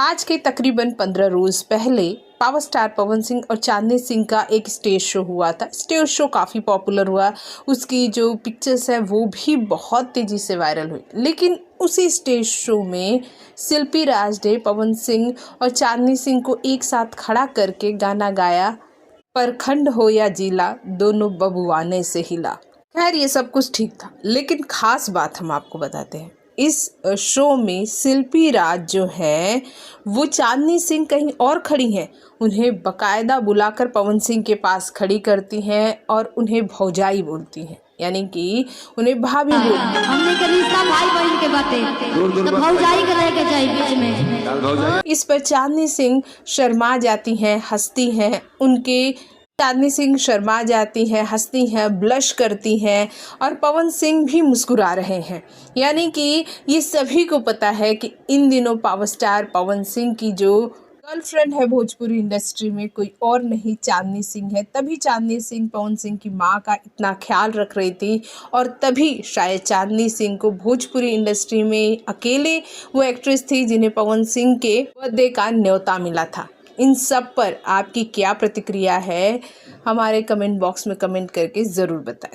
आज के तकरीबन 15 रोज़ पहले पावर स्टार पवन सिंह और चांदनी सिंह का एक स्टेज शो हुआ था। स्टेज शो काफ़ी पॉपुलर हुआ, उसकी जो पिक्चर्स है वो भी बहुत तेज़ी से वायरल हुई। लेकिन उसी स्टेज शो में शिल्पी राज ने पवन सिंह और चांदनी सिंह को एक साथ खड़ा करके गाना गाया, परखंड हो या जिला दोनों बबुआने से हिला। खैर ये सब कुछ ठीक था, लेकिन ख़ास बात हम आपको बताते हैं। इस शो में शिल्पी राज जो है वो चांदनी सिंह कहीं और खड़ी हैं, उन्हें बकायदा बुलाकर पवन सिंह के पास खड़ी करती हैं और उन्हें भौजाई बोलती हैं, यानी कि उन्हें भाभी बोलती हैं। हमने के रिश्ता भाई बहन के बातें तो भौजाई के लेके जाई बीच में। इस पर चांदनी सिंह शर्मा जाती हैं, हंसती हैं। चांदनी सिंह शर्मा जाती हैं, हंसती हैं, ब्लश करती हैं और पवन सिंह भी मुस्कुरा रहे हैं। यानी कि ये सभी को पता है कि इन दिनों पावर स्टार पवन सिंह की जो गर्लफ्रेंड है भोजपुरी इंडस्ट्री में कोई और नहीं चांदनी सिंह है। तभी चांदनी सिंह पवन सिंह की माँ का इतना ख्याल रख रही थी और तभी शायद चांदनी सिंह को भोजपुरी इंडस्ट्री में अकेले वो एक्ट्रेस थी जिन्हें पवन सिंह के बर्थडे का न्योता मिला था। इन सब पर आपकी क्या प्रतिक्रिया है, हमारे कमेंट बॉक्स में कमेंट करके ज़रूर बताएं।